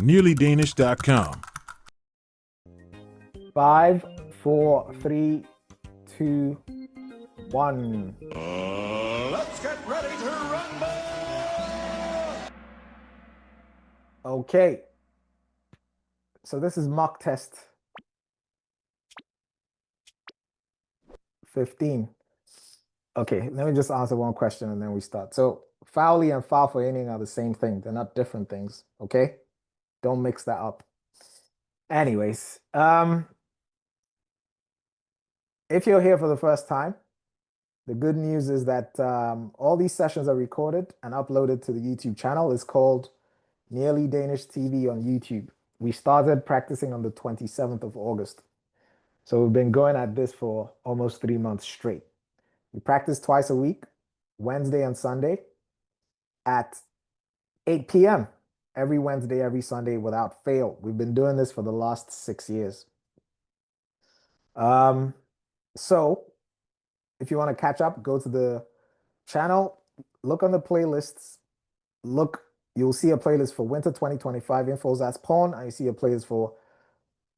nearlydanish.com. 5, 4, 3, 2, 1. Let's get ready to rumble! Okay. So this is mock test 15. Okay, let me just answer one question and then we start. So fouly and foul for inning are the same thing. They're not different things, okay? Don't mix that up. Anyways, if you're here for the first time, the good news is that all these sessions are recorded and uploaded to the YouTube channel. It's called Nearly Danish TV on YouTube. We started practicing on the 27th of August. So we've been going at this for almost 3 months straight. We practice twice a week, Wednesday and Sunday at 8 p.m. every Wednesday, every Sunday without fail. We've been doing this for the last 6 years. So if you want to catch up, go to the channel, look on the playlists, you'll see a playlist for Winter 2025 Infos as Pawn, and you see a playlist for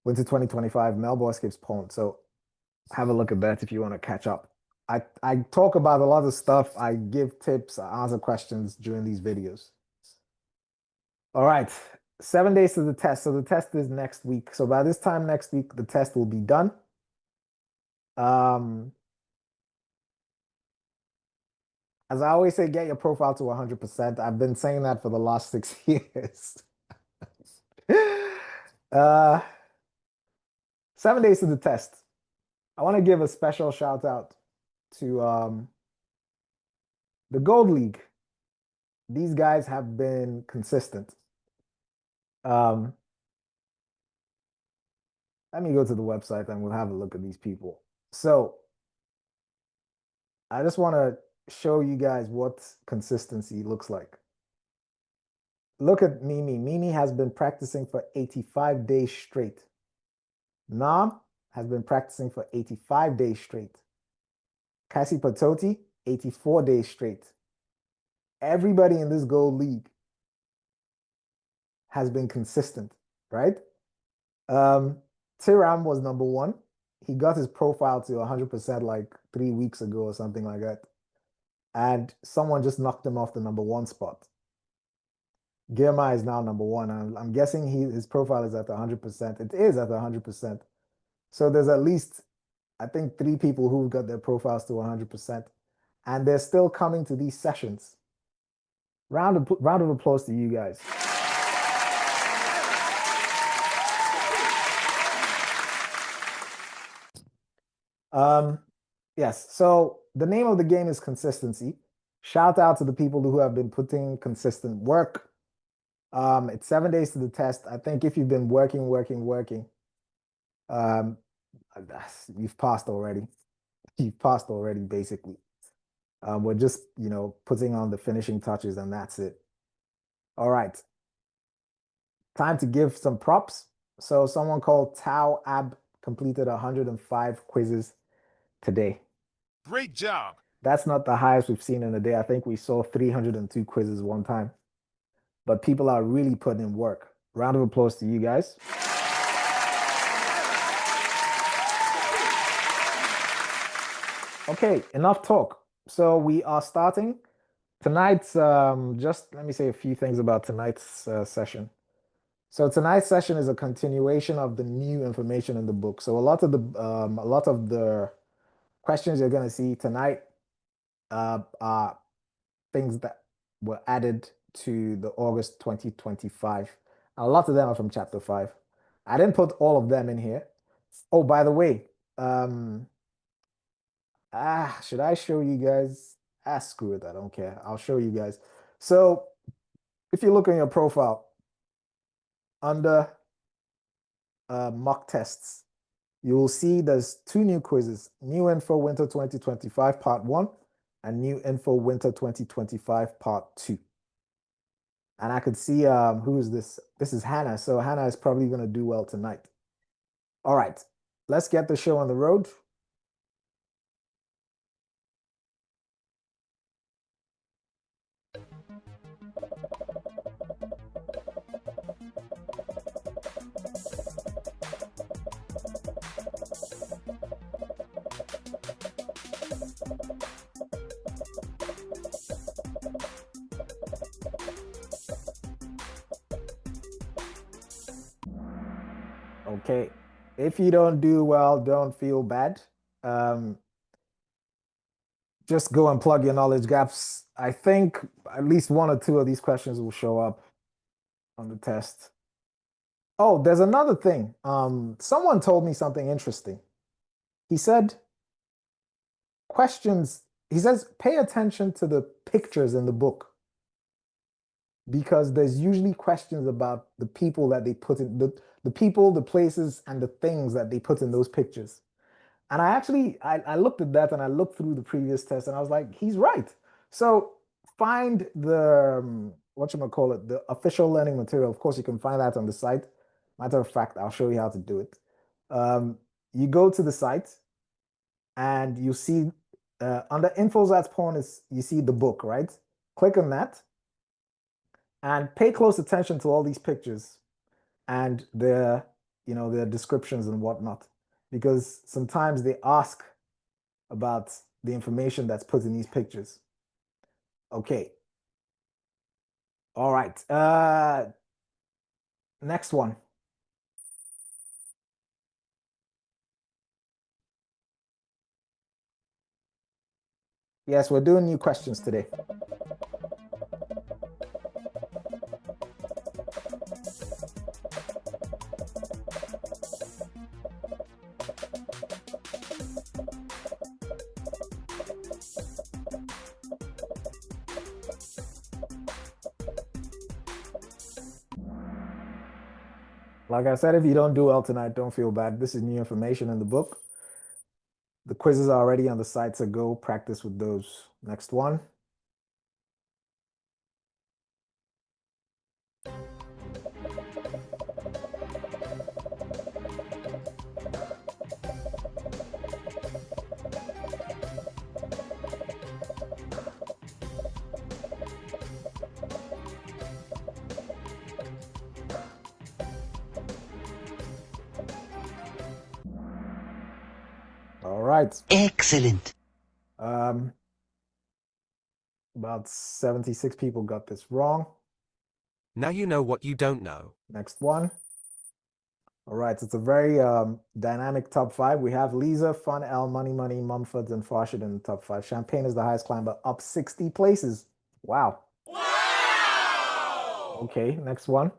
Winter 2025 Melbourne Skips Pawn. So have a look at that if you want to catch up. I talk about a lot of stuff. I give tips, I answer questions during these videos. All right, 7 days to the test. So the test is next week. So by this time next week, the test will be done. As I always say, get your profile to 100%. I've been saying that for the last 6 years. 7 days to the test. I want to give a special shout out to the Gold League. These guys have been consistent. Let me go to the website and we'll have a look at these people. So I just want to show you guys what consistency looks like. Look at Mimi. Mimi has been practicing for 85 days straight. Nam has been practicing for 85 days straight. Cassie Patoti, 84 days straight. Everybody in this Gold League has been consistent, right? Tiram was number 1. He got his profile to 100% like 3 weeks ago or something like that. And someone just knocked him off the number 1 spot. Girma is now number 1. I'm guessing his profile is at 100%. It is at 100%. So there's at least, I think, 3 people who've got their profiles to 100%. And they're still coming to these sessions. Round of applause to you guys. Yes, so the name of the game is consistency. Shout out to the people who have been putting consistent work. It's 7 days to the test. I think if you've been working, you've passed already. You've passed already, basically. We're just, putting on the finishing touches and that's it. All right. Time to give some props. So someone called Tao Ab completed 105 quizzes today. Great job. That's not the highest we've seen in a day. I think we saw 302 quizzes one time. But people are really putting in work. Round of applause to you guys. Okay, enough talk. So we are starting tonight's, just let me say a few things about tonight's session. So tonight's session is a continuation of the new information in the book. So a lot of the questions you're going to see tonight are things that were added to the August 2025. A lot of them are from chapter 5. I didn't put all of them in here. Oh, by the way, should I show you guys? Screw it, I don't care. I'll show you guys. So if you look on your profile under mock tests, you will see there's 2 new quizzes, New Info Winter 2025 Part 1 and New Info Winter 2025 Part 2. And I could see, who is this? This is Hannah. So Hannah is probably going to do well tonight. All right, let's get the show on the road. Okay. If you don't do well, don't feel bad. Um, just go and plug your knowledge gaps. I think at least one or two of these questions will show up on the test. Oh, there's another thing. Someone told me something interesting. He said questions, he says, pay attention to the pictures in the book because there's usually questions about the people that they put in the people, the places, and the things that they put in those pictures. And I looked at that and I looked through the previous test and I was like, he's right. So find the whatchamacallit, the official learning material. Of course, you can find that on the site. Matter of fact, I'll show you how to do it. Um, you go to the site and you see under infos at porn is you see the book, right? Click on that and pay close attention to all these pictures and their descriptions and whatnot, because sometimes they ask about the information that's put in these pictures. Okay. All right. Next one. Yes, we're doing new questions today. Like I said, if you don't do well tonight, don't feel bad. This is new information in the book. The quizzes are already on the site, so go practice with those. Next one. All right. Excellent. Um, about 76 people got this wrong. Now you know what you don't know. Next one. All right, it's a very dynamic top five. We have Lisa, Fun L, Money Money, Mumford, and Farshid in the top five. Champagne is the highest climber, up 60 places. Wow. Wow! Okay, next one.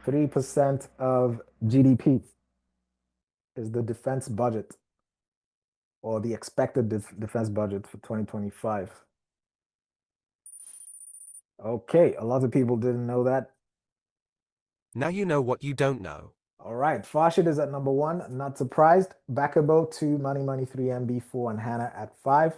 Three percent of GDP is the defense budget or the expected defense budget for 2025. Okay, a lot of people didn't know that. Now you know what you don't know. All right, Farshid is at number one. Not surprised. Bakabo, two, Money Money, three, MB, four, and Hannah at five.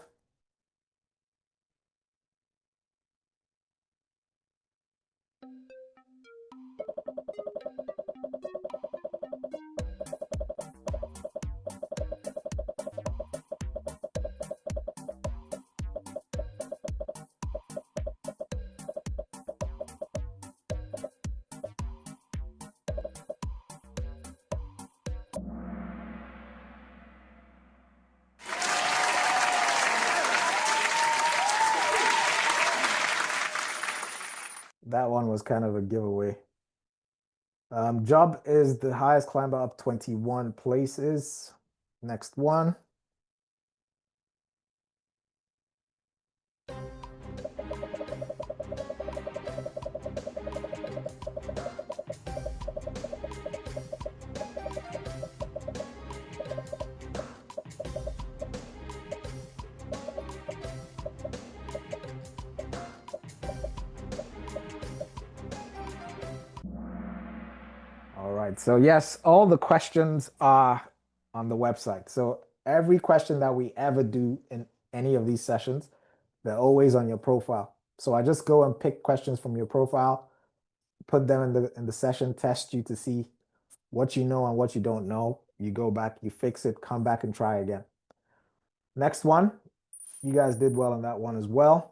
'That one was kind of a giveaway. Job is the highest climber, up 21 places. Next one. All right. So yes, all the questions are on the website. So every question that we ever do in any of these sessions, they're always on your profile. So I just go and pick questions from your profile, put them in the session, test you to see what you know and what you don't know. You go back, you fix it, come back and try again. Next one. You guys did well on that one as well.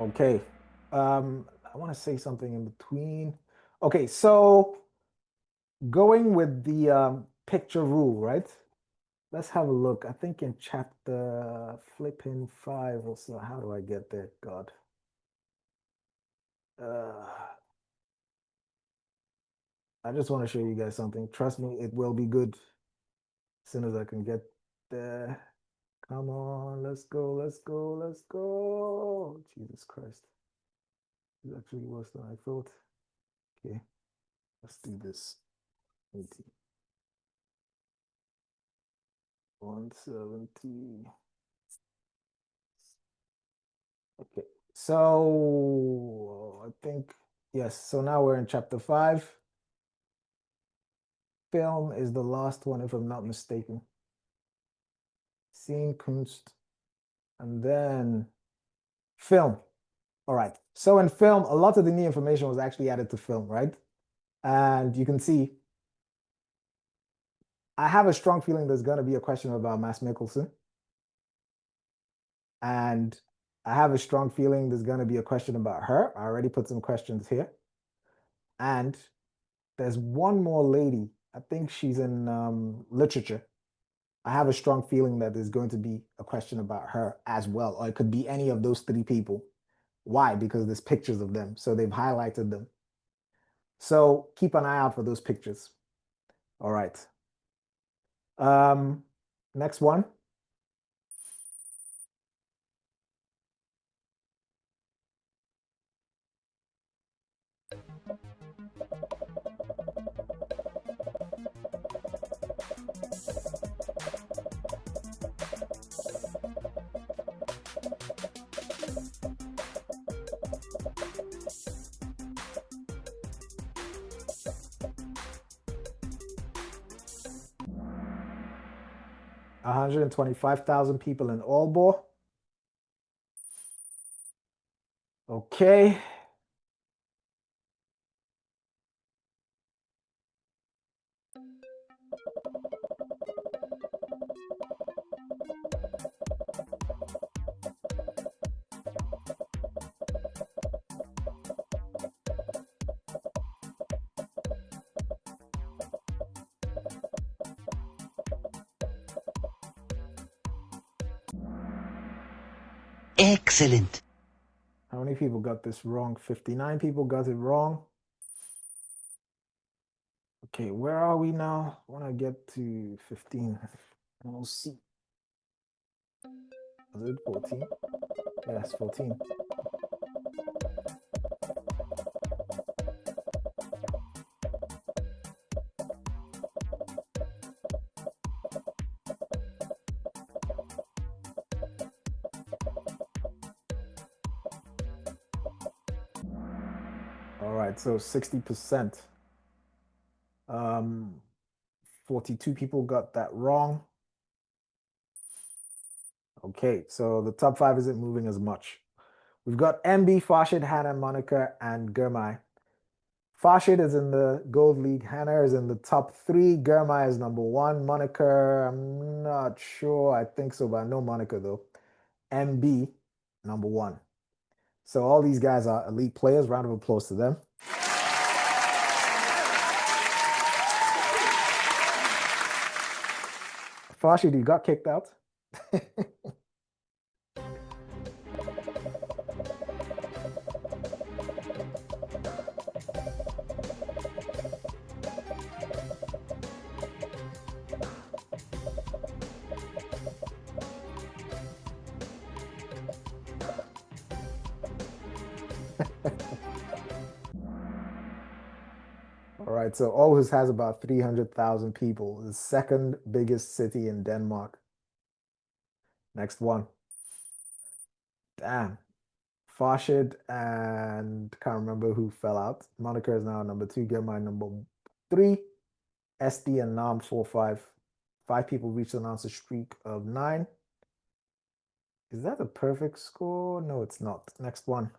Okay. I want to say something in between. Okay, so going with the picture rule, right? Let's have a look. I think in chapter flipping 5 or so. How do I get there? God. I just want to show you guys something. Trust me, it will be good as soon as I can get there. Come on, let's go, let's go, let's go. Jesus Christ. It's actually worse than I thought. Okay, let's do this. 80. 170. Okay, so I think, yes, so now we're in chapter 5. Film is the last one, if I'm not mistaken. Scene, Kunst, and then film. All right, so in film, a lot of the new information was actually added to film, right? And you can see, I have a strong feeling there's going to be a question about Mads Mikkelsen. And I have a strong feeling there's going to be a question about her. I already put some questions here. And there's one more lady. I think she's in literature. I have a strong feeling that there's going to be a question about her as well. Or it could be any of those 3 people. Why? Because there's pictures of them. So they've highlighted them. So keep an eye out for those pictures. All right. Next one. One 125,000 people in Aalborg. Okay. Excellent. How many people got this wrong? 59 people got it wrong. Okay, where are we now? I want to get to 15. We'll see. Is it 14? Yes, 14. All right, so 60%. 42 people got that wrong. Okay, so the top 5 isn't moving as much. We've got MB, Farshid, Hannah, Monica, and Gurmai. Farshid is in the gold league. Hannah is in the top 3. Gurmai is number 1. Monica, I'm not sure. I think so, but I know Monica though. MB, number 1. So all these guys are elite players. Round of applause to them. Farshid, you got kicked out. All right, so Aarhus has about 300,000 people, the second biggest city in Denmark. Next one. Damn. Farshid and can't remember who fell out. Monica is now number 2. Get my number 3. SD and Nam 4-5. 5 people reached an answer streak of 9. Is that a perfect score? No, it's not. Next one.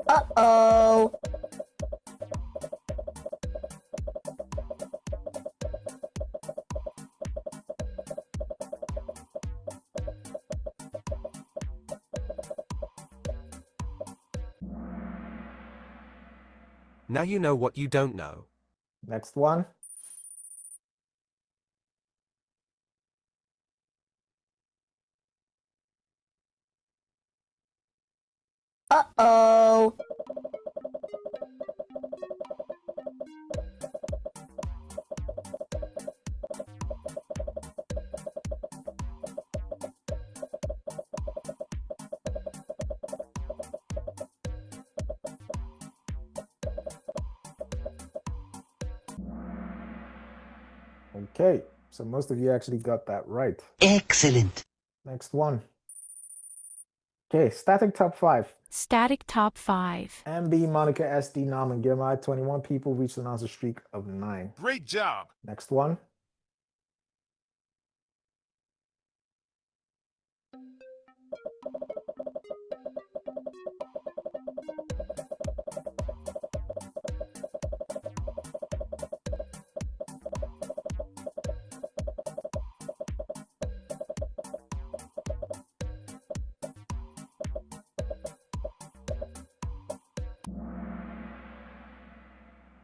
Uh-oh. Now you know what you don't know. Next one. Uh-oh. Okay, so most of you actually got that right. Excellent. Next one. Okay, static top 5. Static top 5. MB, Monica, SD, Nam, and Girmay. 21 people reached an answer streak of 9. Great job. Next one.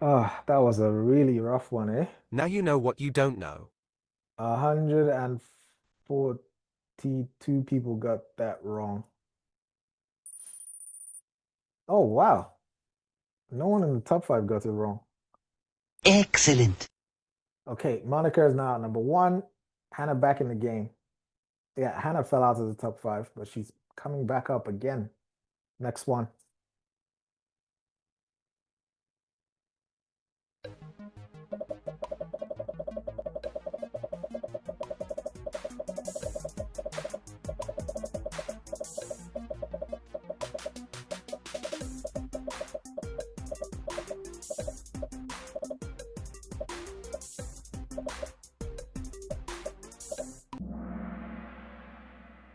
Oh, that was a really rough one, eh? Now you know what you don't know. 142 people got that wrong. Oh, wow. No one in the top 5 got it wrong. Excellent. Okay, Monica is now at number 1. Hannah back in the game. Yeah, Hannah fell out of the top 5, but she's coming back up again. Next one.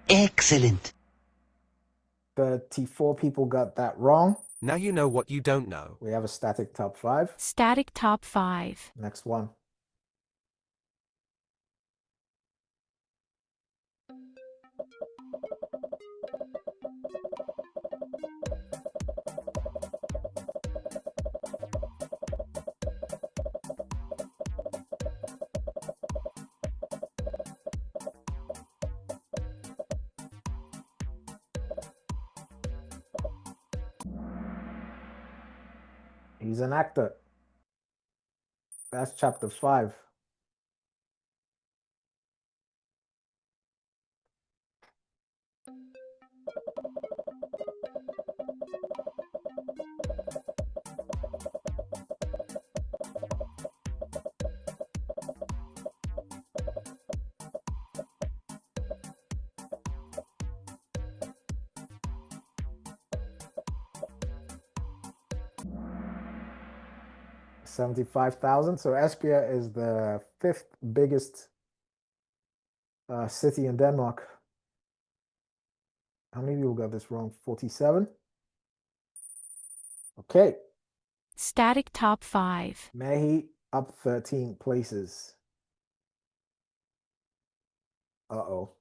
Excellent. 34 people got that wrong. Now you know what you don't know. We have a static top 5. Static top 5. Next one. He's an actor. That's chapter 5. $75,000. So Esbjerg is the 5th biggest city in Denmark. How many people got this wrong? 47. Okay, Static top 5. Mehi up 13 places. Uh-oh.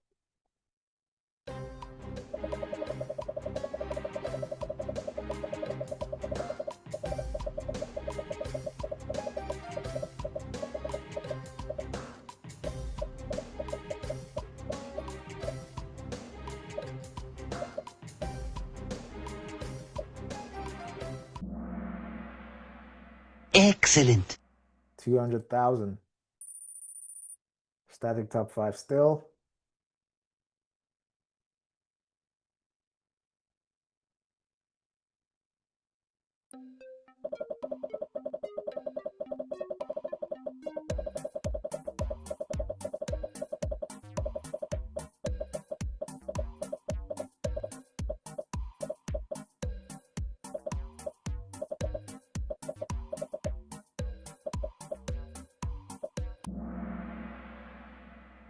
Excellent. 200,000. Static top 5 still.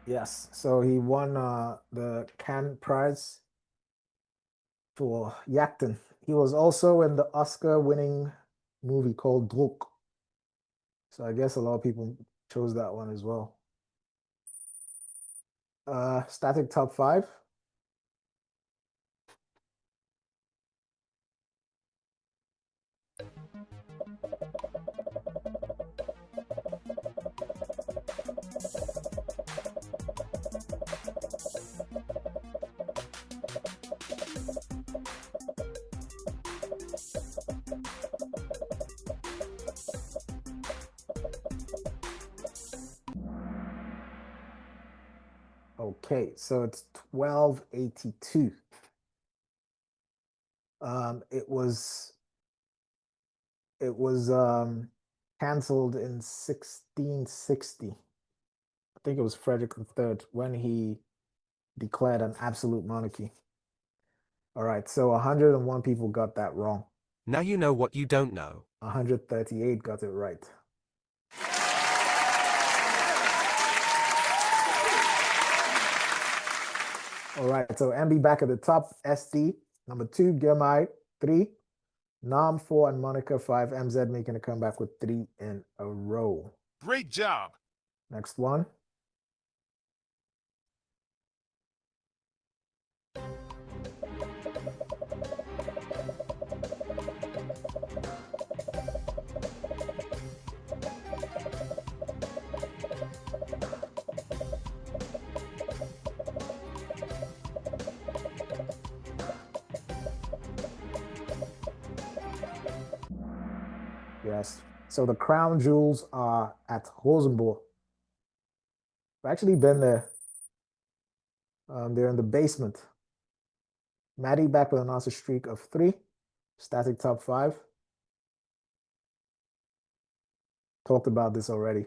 Yes, so he won the Cannes Prize for acting. He was also in the Oscar-winning movie called Druck. So I guess a lot of people chose that one as well. Static top 5. Okay, so it's 1282. It was canceled in 1660. I think it was Frederick III when he declared an absolute monarchy. All right, so 101 people got that wrong. Now you know what you don't know. 138 got it right. All right, so MB back at the top. SD, number 2, Girmay, 3, Nam 4, and Monica 5. MZ making a comeback with 3 in a row. Great job. Next one. Yes. So the crown jewels are at Rosenborg. I've actually been there. They're in the basement. Maddie back with an answer streak of 3. Static top 5. Talked about this already.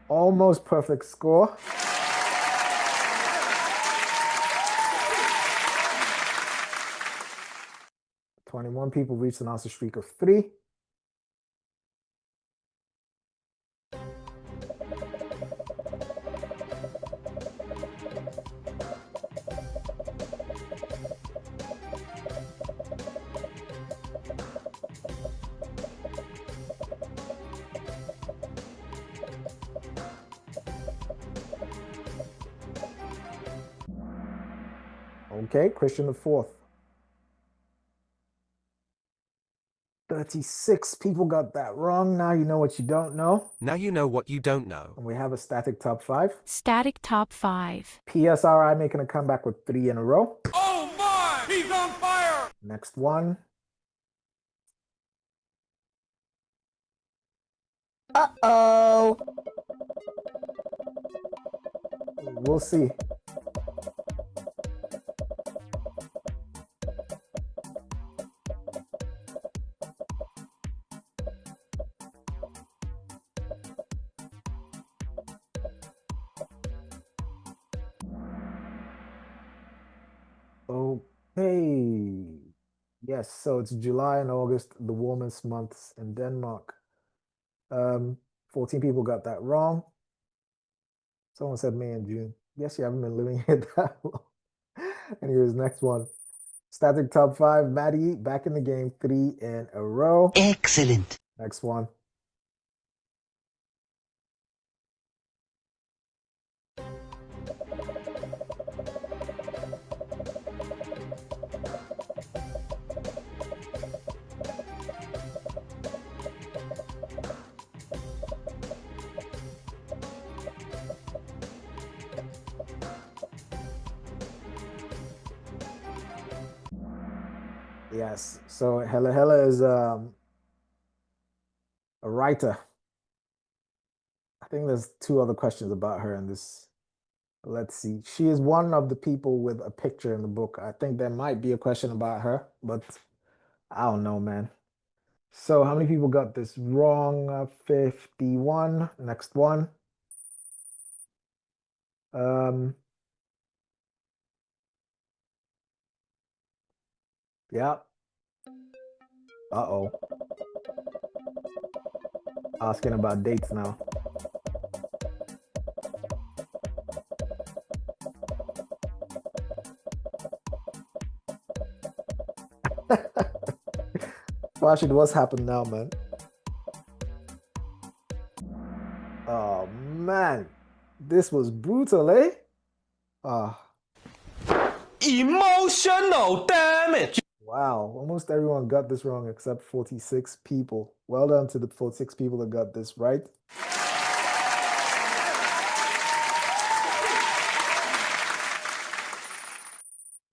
Almost perfect score. "21 people reached an answer streak of 3. Okay, Christian the 4th. 36 people got that wrong. Now you know what you don't know. Now you know what you don't know. And we have a static top 5. Static top 5. PSRI making a comeback with 3 in a row. Oh my! He's on fire! Next one. Uh-oh. We'll see. Okay. Yes, so it's July and August, the warmest months in Denmark. 14 people got that wrong. Someone said May and June. Guess you haven't been living here that long. Anyways, next one. Static top 5, Maddie back in the game, 3 in a row. Excellent. Next one. Yes, so Hella is a writer. I think there's 2 other questions about her in this. Let's see. She is one of the people with a picture in the book. I think there might be a question about her, but I don't know, man. So how many people got this wrong? 51. Next one. Yeah. Uh-oh. Asking about dates now. Rashid, what's happened now, man? Oh man, this was brutal, eh? Ah, Emotional damage. wow. Almost everyone got this wrong except 46 people. Well done to the 46 people that got this right.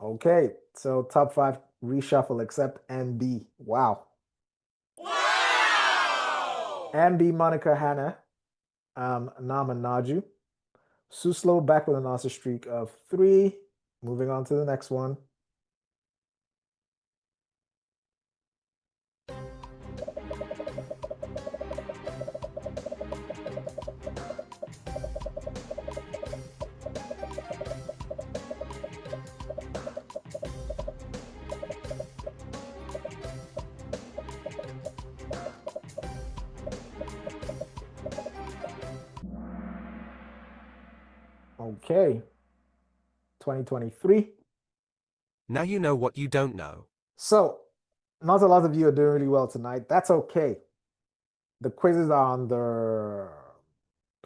Okay, so top 5 reshuffle except MB. Wow. MB, Monica, Hannah, Nam and Naju. Suslo back with an answer streak of 3. Moving on to the next one. Okay. 2023. Now you know what you don't know. So, not a lot of you are doing really well tonight. That's okay. The quizzes are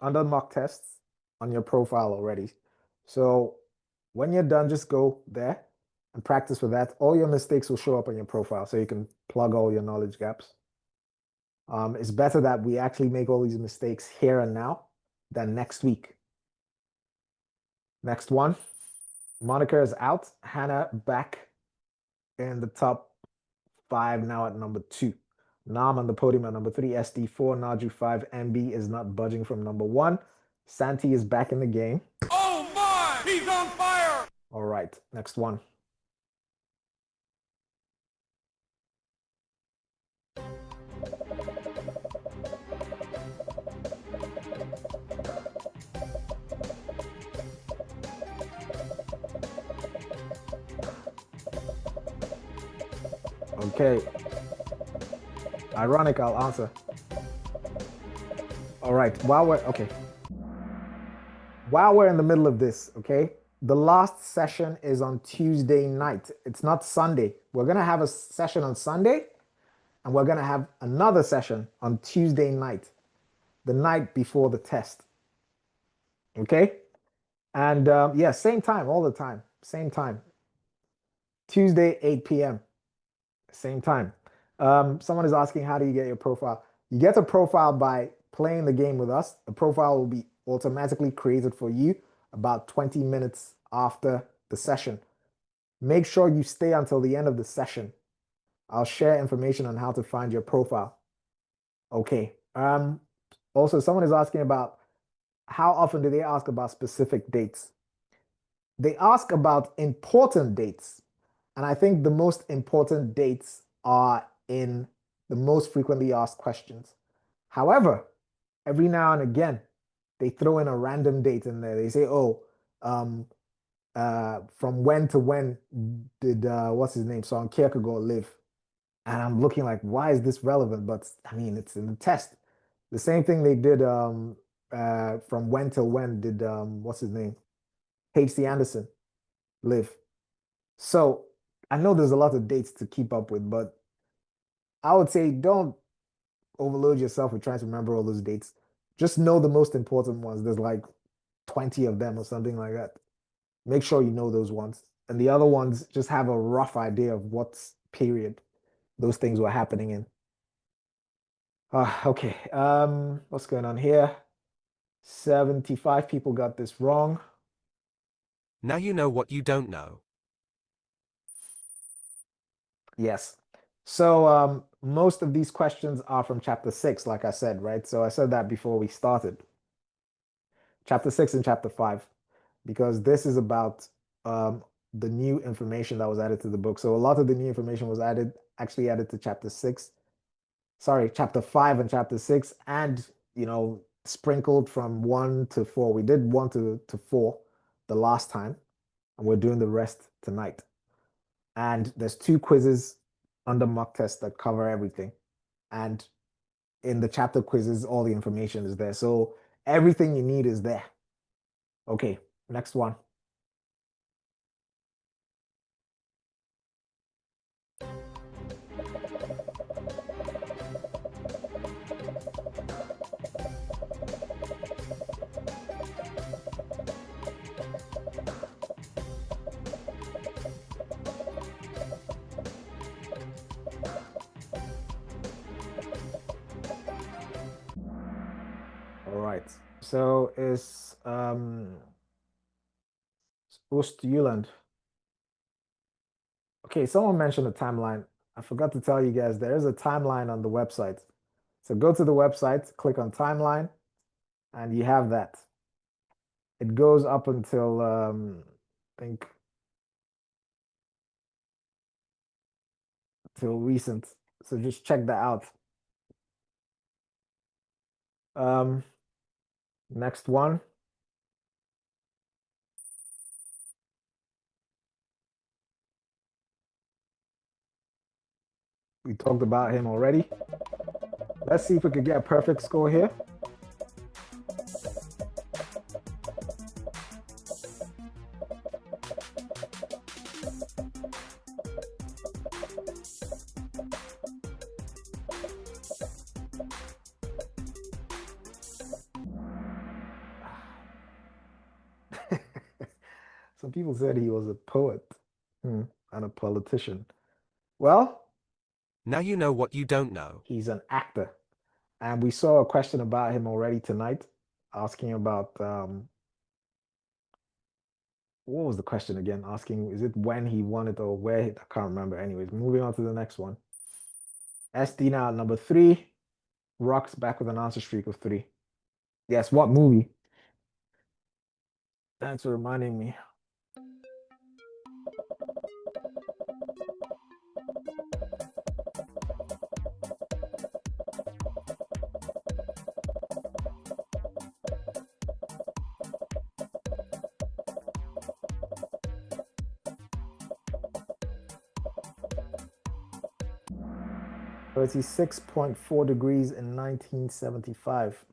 under mock tests on your profile already. So, when you're done, just go there and practice with that. All your mistakes will show up on your profile so you can plug all your knowledge gaps. It's better that we actually make all these mistakes here and now than next week. Next one. Monica is out. Hannah back in the top 5 now at number 2. Nam on the podium at number 3. SD4, Naju 5. MB is not budging from number 1. Santi is back in the game. Oh my! He's on fire! All right, next one. Okay. Ironic, I'll answer. All right, while we're in the middle of this, okay, the last session is on Tuesday night. It's not Sunday. We're gonna have a session on Sunday, and we're gonna have another session on Tuesday night, the night before the test. Okay, and yeah, same time, all the time, same time. Tuesday, 8 p.m. Same time. Someone is asking, how do you get your profile? You get a profile by playing the game with us. The profile will be automatically created for you about 20 minutes after the session. Make sure you stay until the end of the session. I'll share information on how to find your profile. Okay. Also, someone is asking about how often do they ask about specific dates? They ask about important dates. And I think the most important dates are in the most frequently asked questions. However, every now and again, they throw in a random date in there. They say, oh, from when to when did, what's his name, Søren Kierkegaard live? And I'm looking like, why is this relevant? But I mean, it's in the test. The same thing they did from when to when did, what's his name? H.C. Anderson live. So I know there's a lot of dates to keep up with, but I would say don't overload yourself with trying to remember all those dates. Just know the most important ones. There's like 20 of them or something like that. Make sure you know those ones. And the other ones, just have a rough idea of what period those things were happening in. Okay, what's going on here? 75 people got this wrong. Now you know what you don't know. Yes. So most of these questions are from chapter 6, like I said, right? So I said that before we started. Chapter 6 and chapter 5, because this is about the new information that was added to the book. So a lot of the new information was actually added to chapter 6. Sorry, chapter 5 and chapter 6, and sprinkled from 1 to 4. We did 1 to 4 the last time, and we're doing the rest tonight. And there's 2 quizzes under mock test that cover everything. And in the chapter quizzes, all the information is there. So everything you need is there. Okay, next one. All right. So it's Oost-Jutland. Okay, someone mentioned a timeline. I forgot to tell you guys there is a timeline on the website. So go to the website, click on timeline, and you have that. It goes up until I think till recent. So just check that out. Next one. We talked about him already. Let's see if we could get a perfect score here. Some people said he was a poet and a politician. Well, Now you know what you don't know. he's an actor. And we saw a question about him already tonight, asking about what was the question again? Asking, is it when he won it or where? I can't remember. Anyways, moving on to the next one. SD now at number 3. Rock's back with an answer streak of 3. Yes, what movie? Thanks for reminding me. So it's 6.4 degrees in 1975.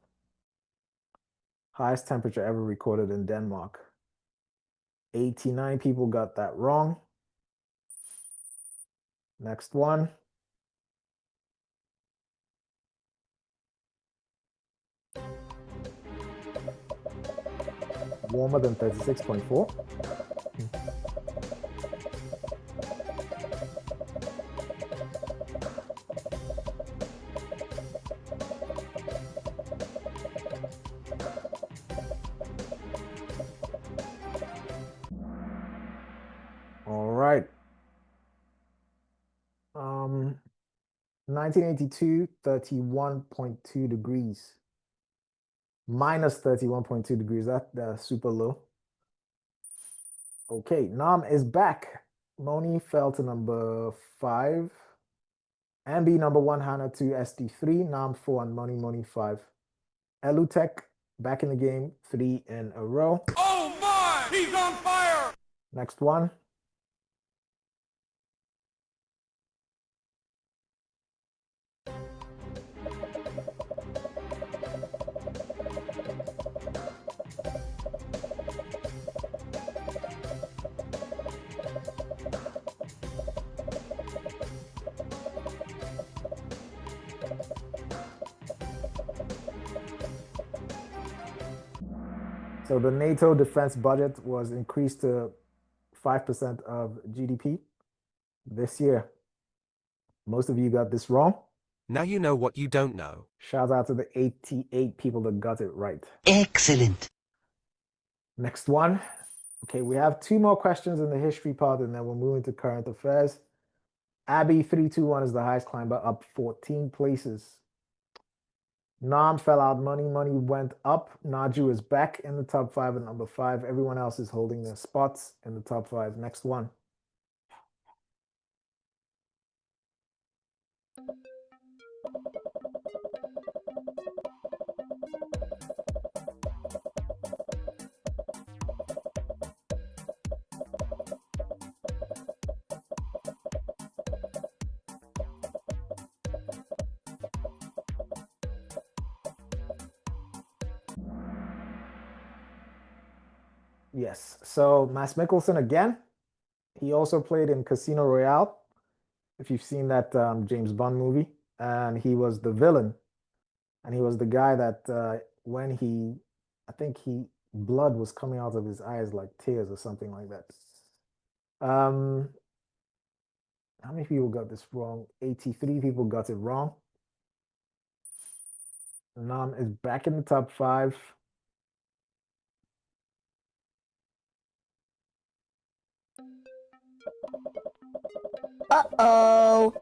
Highest temperature ever recorded in Denmark. 89 people got that wrong. Next one. Warmer than 36.4. All right. 1982, 31.2 degrees. Minus 31.2 degrees. That's super low. Okay, Nam is back. Moni fell to number 5. Ambi number 1, Hannah 2, SD3, Nam 4, and Moni 5. Elutek back in the game, 3 in a row. Oh my! He's on fire! Next one. So the NATO defense budget was increased to 5% of GDP this year. Most of you got this wrong. Now you know what you don't know. Shout out to the 88 people that got it right. Excellent. Next one. Okay, we have 2 more questions in the history part, and then we'll move into current affairs. Abby 321 is the highest climber, up 14 places. Nam fell out. Money went up. Naju is back in the top 5 at number 5. Everyone else is holding their spots in the top 5. Next one. Yes. So Mads Mikkelsen again. He also played in Casino Royale, if you've seen that James Bond movie, and he was the villain, and he was the guy that when I think blood was coming out of his eyes like tears or something like that. How many people got this wrong? 83 people got it wrong. Nam is back in the top 5. Uh-oh.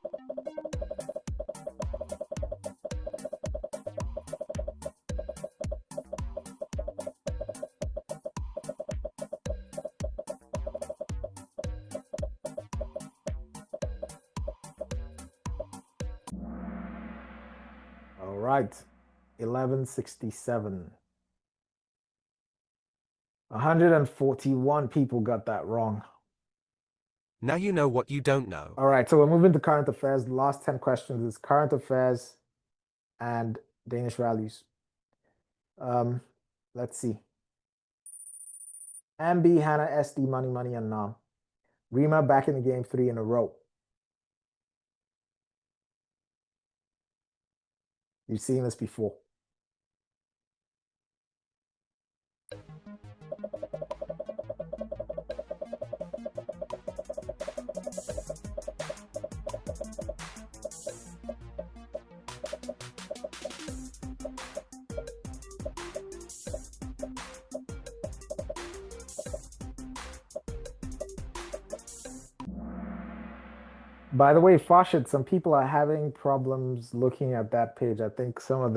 All right. 1167. 141 people got that wrong. Now you know what you don't know. All right, so we're moving to current affairs. The last 10 questions is current affairs and Danish values. Let's see. MB, Hannah, SD, Money, and Nam. Rima back in the game 3 in a row. You've seen this before. By the way, Fashid, some people are having problems looking at that page. I think some of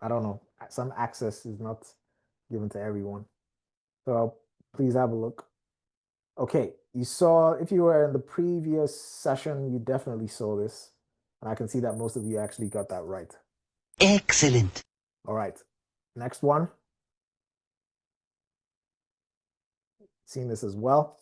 I don't know, some access is not given to everyone. So please have a look. Okay, you saw, if you were in the previous session, you definitely saw this. And I can see that most of you actually got that right. Excellent. All right, next one. Seen this as well.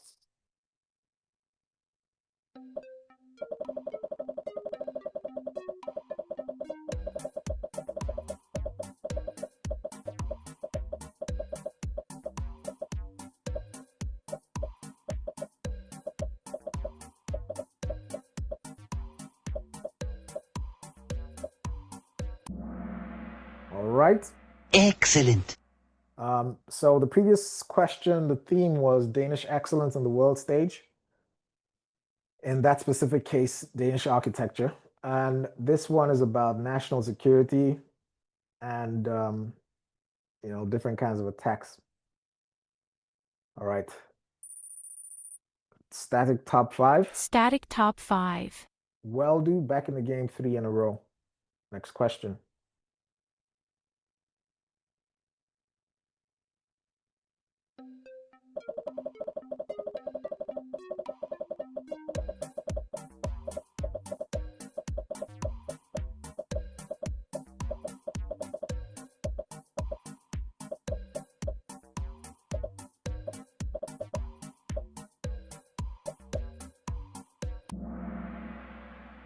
All right. Excellent. So the previous question, the theme was Danish excellence on the world stage. In that specific case, Danish architecture. And this one is about national security and, different kinds of attacks. All right. Static top 5. Static top 5. Well do back in the game 3 in a row. Next question.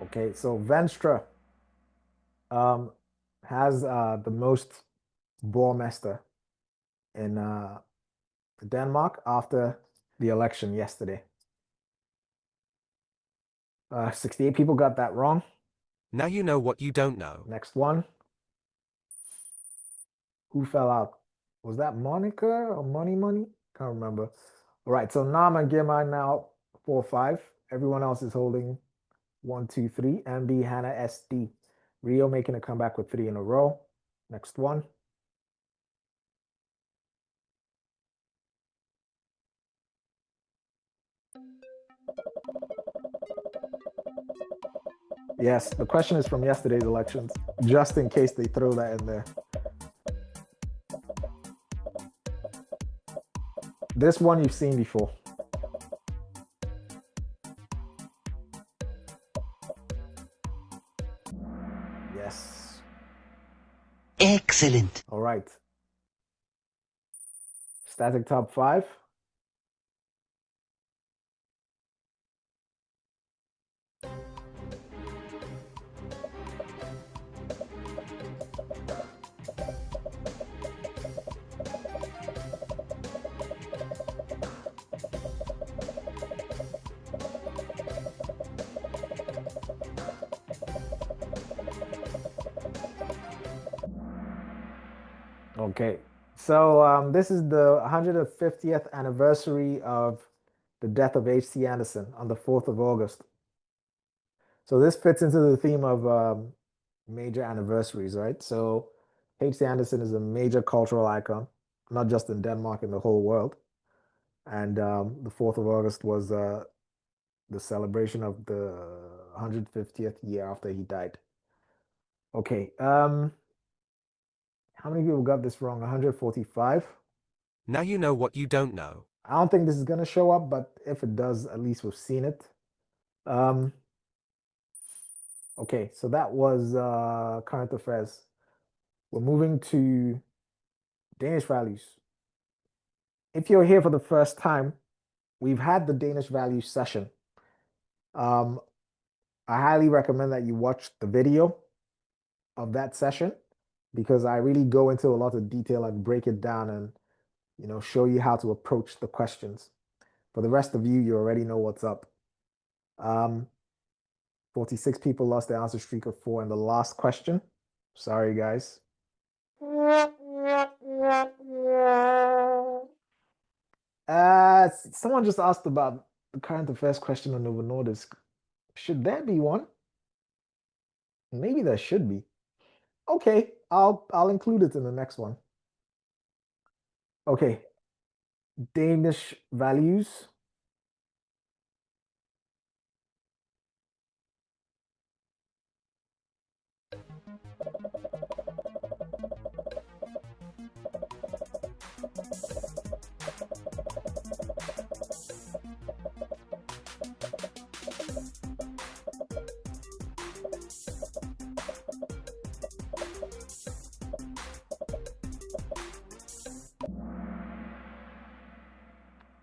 Okay, so Venstre has the most borgmester in Denmark after the election yesterday. 68 people got that wrong. Now you know what you don't know. Next one. Who fell out? Was that Monica or Money? Can't remember. All right, so Nam and Girma now 4-5. Everyone else is holding 1, 2, 3. MB, Hannah, SD. Rio making a comeback with 3 in a row. Next one. Yes, the question is from yesterday's elections, just in case they throw that in there. This one you've seen before. Yes. Excellent. All right. Static top 5. Okay. So this is the 150th anniversary of the death of H.C. Anderson on the 4th of August. So this fits into the theme of major anniversaries, right? So H.C. Anderson is a major cultural icon, not just in Denmark, in the whole world. And the 4th of August was the celebration of the 150th year after he died. Okay. How many people got this wrong? 145. Now you know what you don't know. I don't think this is going to show up, but if it does, at least we've seen it. Um, okay, so that was current affairs. We're moving to Danish values. If you're here for the first time, we've had the Danish values session. I highly recommend that you watch the video of that session because I really go into a lot of detail and break it down and show you how to approach the questions. For the rest of you, you already know what's up. 46 people lost their answer streak of 4 in the last question. Sorry, guys. Someone just asked about the current affairs question on Novo Nordisk. Should there be one? Maybe there should be. Okay, I'll include it in the next one. Okay, Danish values.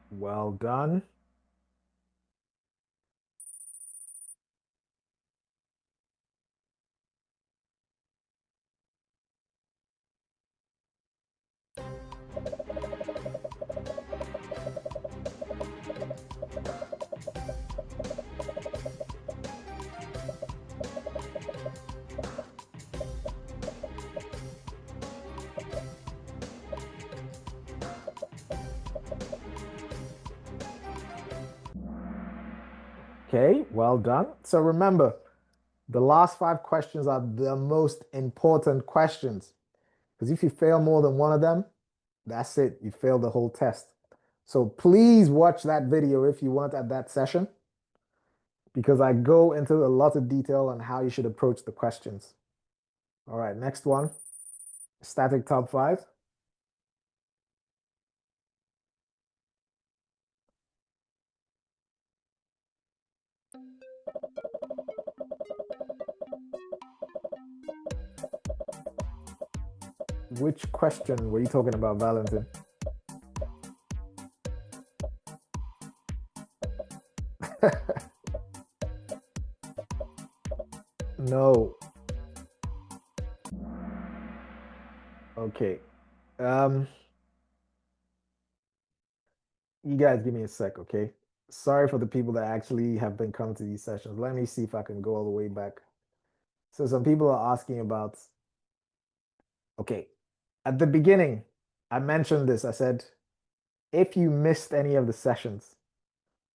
Well done. Okay, well done. So remember, the last 5 questions are the most important questions. Because if you fail more than one of them, that's it. You failed the whole test. So please watch that video if you want at that session, because I go into a lot of detail on how you should approach the questions. All right, next one, static top 5. Which question were you talking about, Valentin? No. Okay. You guys give me a sec, okay? Sorry for the people that actually have been coming to these sessions. Let me see if I can go all the way back. So some people are asking about, okay, at the beginning, I mentioned this. I said, if you missed any of the sessions,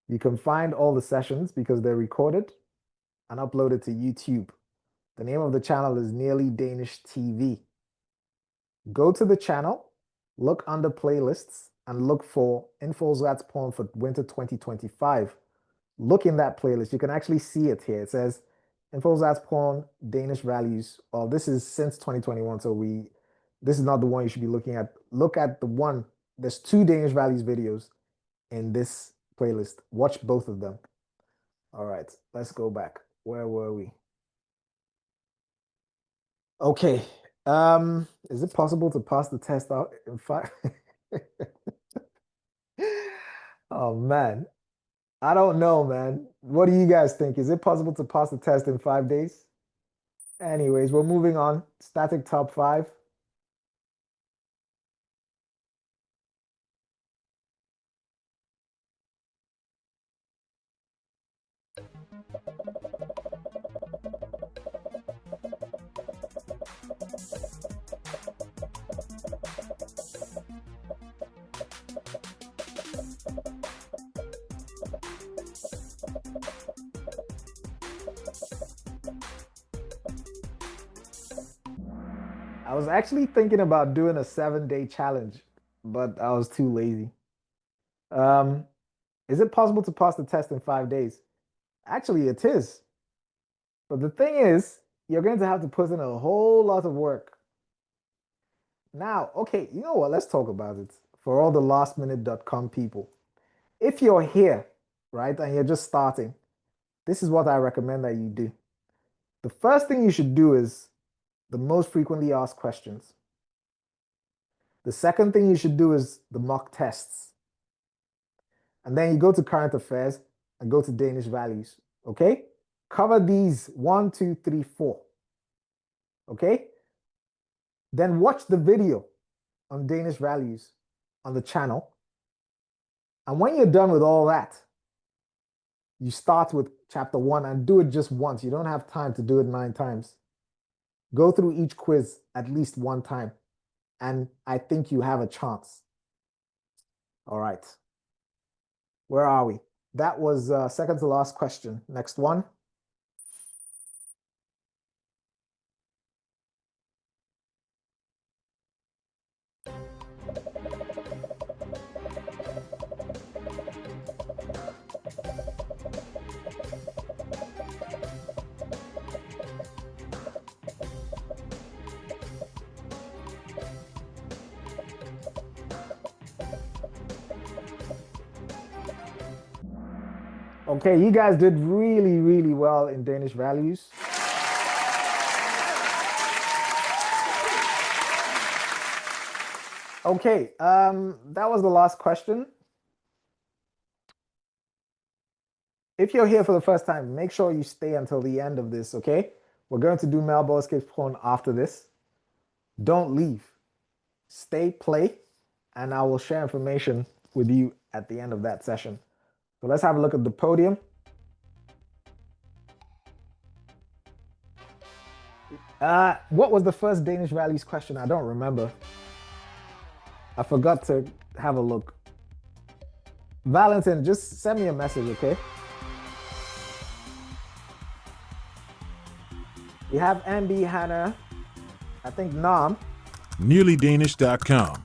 you can find all the sessions because they're recorded and uploaded to YouTube. The name of the channel is Nearly Danish TV. Go to the channel, look under playlists, and look for Infosrat's Porn for Winter 2025. Look in that playlist. You can actually see it here. It says Infosrat's Porn Danish Values. Well, this is since 2021, so this is not the one you should be looking at. Look at the one. There's 2 Danish Values videos in this playlist. Watch both of them. All right, let's go back. Where were we? Okay. Is it possible to pass the test out in 5? Oh man. I don't know, man. What do you guys think? Is it possible to pass the test in 5 days? Anyways, we're moving on. Static top 5. I was actually thinking about doing a 7-day challenge, but I was too lazy. Um, is it possible to pass the test in 5 days? Actually, it is. But the thing is, you're going to have to put in a whole lot of work. Now, okay, you know what? Let's talk about it for all the lastminute.com people. If you're here, right, and you're just starting, this is what I recommend that you do. The first thing you should do is the most frequently asked questions. The second thing you should do is the mock tests. And then you go to current affairs and go to Danish values. Okay? Cover these 1, 2, 3, 4. Okay? Then watch the video on Danish values on the channel. And when you're done with all that, you start with chapter 1 and do it just once. You don't have time to do it 9 times. Go through each quiz at least 1 time. And I think you have a chance. All right. Where are we? That was second to last question. Next one. Okay, you guys did really, really well in Danish values. Okay, that was the last question. If you're here for the first time, make sure you stay until the end of this, okay? We're going to do Malbo Escapes Prone after this. Don't leave. Stay, play, and I will share information with you at the end of that session. So let's have a look at the podium. What was the first Danish values question? I don't remember. I forgot to have a look. Valentin, just send me a message, okay? You have MB, Hannah, I think Nam. NearlyDanish.com.